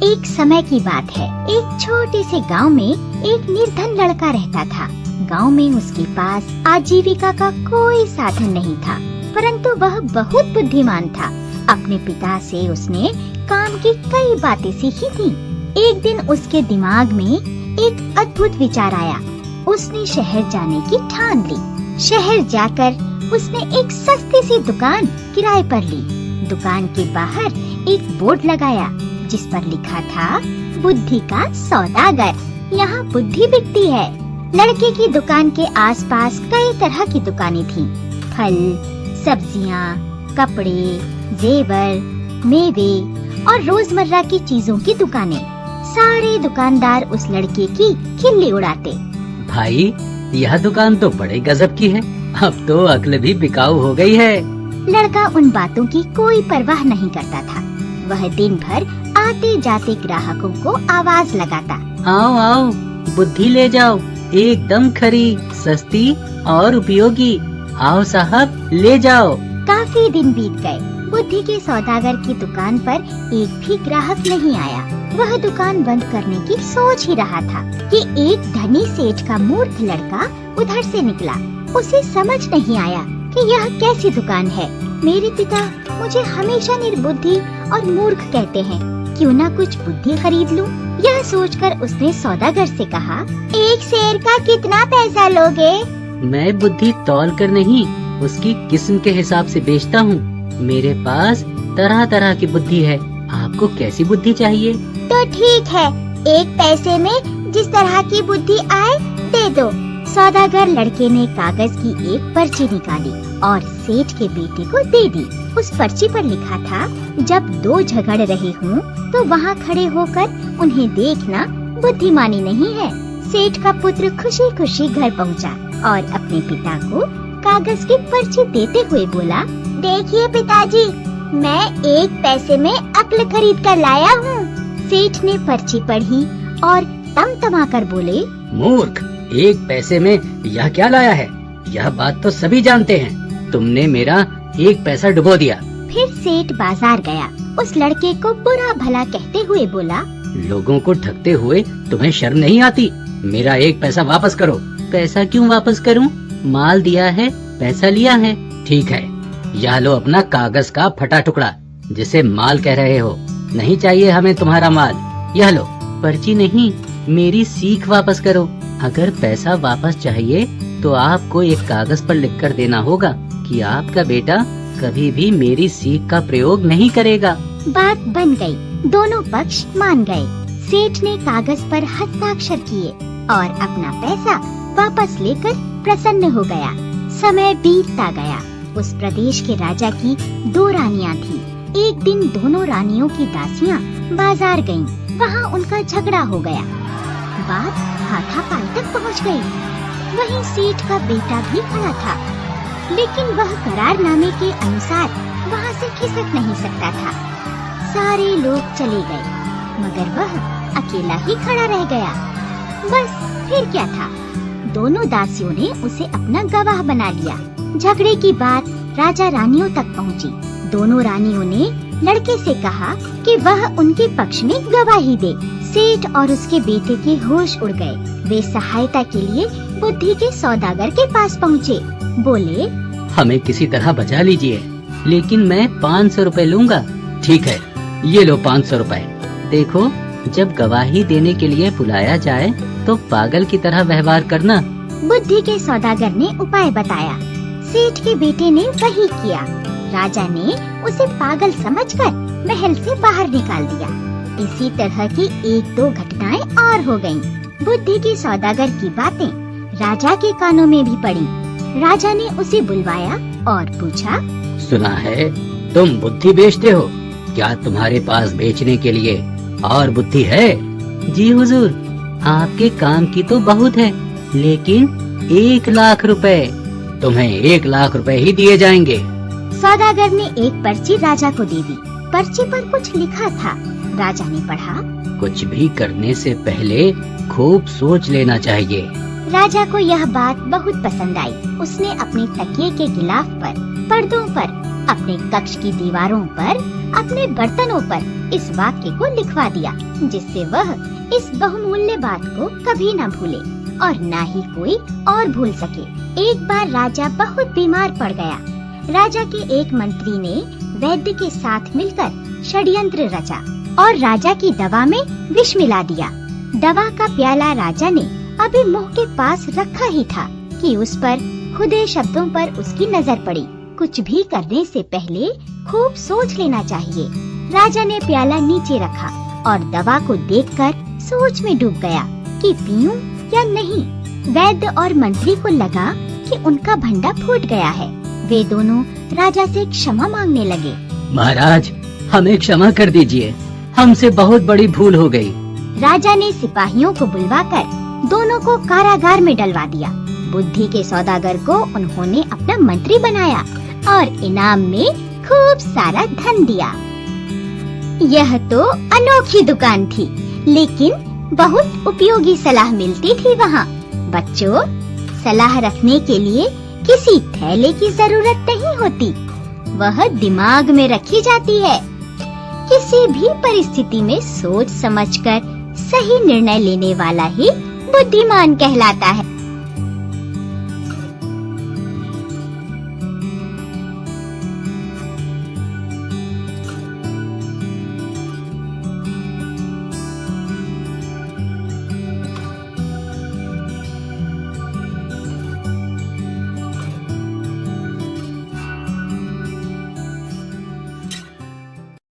एक समय की बात है। एक छोटे से गांव में एक निर्धन लड़का रहता था। गांव में उसके पास आजीविका का कोई साधन नहीं था, परंतु वह बहुत बुद्धिमान था। अपने पिता से उसने काम की कई बातें सीखी थी। एक दिन उसके दिमाग में एक अद्भुत विचार आया। उसने शहर जाने की ठान ली। शहर जाकर उसने एक सस्ती सी दुकान किराए पर ली। दुकान के बाहर एक बोर्ड लगाया जिस पर लिखा था, बुद्धि का सौदागर, यहाँ बुद्धि बिकती है। लड़के की दुकान के आसपास कई तरह की दुकानें थीं। फल, सब्जियाँ, कपड़े, जेवर, मेवे और रोजमर्रा की चीजों की दुकानें। सारे दुकानदार उस लड़के की खिल्ली उड़ाते। भाई, यह दुकान तो बड़े गजब की है। अब तो अक्ल भी बिकाऊ हो गई है। लड़का उन बातों की कोई परवाह नहीं करता था। वह दिन भर आते जाते ग्राहकों को आवाज लगाता। आओ आओ, बुद्धि ले जाओ, एकदम खरी, सस्ती और उपयोगी। आओ साहब, ले जाओ। काफी दिन बीत गए। बुद्धि के सौदागर की दुकान पर एक भी ग्राहक नहीं आया। वह दुकान बंद करने की सोच ही रहा था कि एक धनी सेठ का मूर्ख लड़का उधर से निकला। उसे समझ नहीं आया कि यह कैसी दुकान है। मेरे पिता मुझे हमेशा निर्बुद्धि और मूर्ख कहते हैं, क्यों ना कुछ बुद्धि खरीद लूं? यह सोचकर उसने सौदागर से कहा, एक शेर का कितना पैसा लोगे? मैं बुद्धि तौल कर नहीं, उसकी किस्म के हिसाब से बेचता हूँ। मेरे पास तरह तरह की बुद्धि है। आपको कैसी बुद्धि चाहिए? तो ठीक है, एक पैसे में जिस तरह की बुद्धि आए दे दो। सौदागर लड़के ने कागज की एक पर्ची निकाली और सेठ के बेटे को दे दी। उस पर्ची पर लिखा था, जब दो झगड़ रहे हों तो वहाँ खड़े होकर उन्हें देखना बुद्धिमानी नहीं है। सेठ का पुत्र खुशी खुशी घर पहुँचा और अपने पिता को कागज की पर्ची देते हुए बोला, देखिए पिताजी, मैं एक पैसे में अक्ल खरीद कर लाया हूँ। सेठ ने पर्ची पढ़ी और तमतमाकर बोले, मूर्ख, एक पैसे में यह क्या लाया है? यह बात तो सभी जानते हैं। तुमने मेरा एक पैसा डुबो दिया। फिर सेठ बाजार गया। उस लड़के को बुरा भला कहते हुए बोला, लोगों को ठगते हुए तुम्हें शर्म नहीं आती? मेरा एक पैसा वापस करो। पैसा क्यों वापस करूं? माल दिया है, पैसा लिया है। ठीक है, यह लो अपना कागज का फटा टुकड़ा जिसे माल कह रहे हो। नहीं चाहिए हमें तुम्हारा माल। यह लो पर्ची नहीं, मेरी सीख वापस करो। अगर पैसा वापस चाहिए तो आपको एक कागज पर लिखकर देना होगा कि आपका बेटा कभी भी मेरी सीख का प्रयोग नहीं करेगा। बात बन गई। दोनों पक्ष मान गए। सेठ ने कागज पर हस्ताक्षर किए और अपना पैसा वापस लेकर प्रसन्न हो गया। समय बीतता गया। उस प्रदेश के राजा की दो रानियां थीं। एक दिन दोनों रानियों की दासियां बाजार गईं। वहाँ उनका झगड़ा हो गया। बात हाथापाई तक पहुँच गई। वहीं सेठ का बेटा भी खड़ा था, लेकिन वह करारनामे के अनुसार वहाँ से खिसक नहीं सकता था। सारे लोग चले गए, मगर वह अकेला ही खड़ा रह गया। बस फिर क्या था, दोनों दासियों ने उसे अपना गवाह बना लिया। झगड़े की बात राजा रानियों तक पहुँची। दोनों रानियों ने लड़के से कहा कि वह उनके पक्ष में गवाही दे। सेठ और उसके बेटे के होश उड़ गए। वे सहायता के लिए बुद्धि के सौदागर के पास पहुँचे। बोले, हमें किसी तरह बचा लीजिए, लेकिन मैं 500 रुपए लूँगा। ठीक है, ये लो 500 रुपए। देखो, जब गवाही देने के लिए बुलाया जाए तो पागल की तरह व्यवहार करना। बुद्धि के सौदागर ने उपाय बताया। सेठ के बेटे ने वही किया। राजा ने उसे पागल समझकर महल से बाहर निकाल दिया। इसी तरह की एक दो घटनाएं और हो गईं। बुद्धि के सौदागर की बातें राजा के कानों में भी पड़ी। राजा ने उसे बुलवाया और पूछा, सुना है तुम बुद्धि बेचते हो, क्या तुम्हारे पास बेचने के लिए और बुद्धि है? जी हुजूर, आपके काम की तो बहुत है, लेकिन 1 लाख रुपए। तुम्हें 1 लाख रुपए ही दिए जाएंगे। सौदागर ने एक पर्ची राजा को दे दी। पर्ची पर कुछ लिखा था। राजा ने पढ़ा, कुछ भी करने से पहले खूब सोच लेना चाहिए। राजा को यह बात बहुत पसंद आई। उसने अपने तकिए के गिलाफ पर पर्दों पर अपने कक्ष की दीवारों पर, अपने बर्तनों पर इस वाक्य को लिखवा दिया, जिससे वह इस बहुमूल्य बात को कभी न भूले और न ही कोई और भूल सके। एक बार राजा बहुत बीमार पड़ गया। राजा के एक मंत्री ने वैद्य के साथ मिलकर षड्यंत्र रचा और राजा की दवा में विष मिला दिया। दवा का प्याला राजा ने अभी मुंह के पास रखा ही था कि उस पर खुदे शब्दों पर उसकी नजर पड़ी। कुछ भी करने से पहले खूब सोच लेना चाहिए। राजा ने प्याला नीचे रखा और दवा को देखकर सोच में डूब गया कि पीऊं या नहीं। वैद्य और मंत्री को लगा कि उनका भंडा फूट गया है। वे दोनों राजा से क्षमा मांगने लगे। महाराज, हमें क्षमा कर दीजिए, हमसे बहुत बड़ी भूल हो गई। राजा ने सिपाहियों को बुलवाकर दोनों को कारागार में डलवा दिया। बुद्धि के सौदागर को उन्होंने अपना मंत्री बनाया और इनाम में खूब सारा धन दिया। यह तो अनोखी दुकान थी, लेकिन बहुत उपयोगी सलाह मिलती थी वहाँ। बच्चों, सलाह रखने के लिए किसी थैले की जरूरत नहीं होती, वह दिमाग में रखी जाती है। किसी भी परिस्थिति में सोच समझकर सही निर्णय लेने वाला ही बुद्धिमान कहलाता है।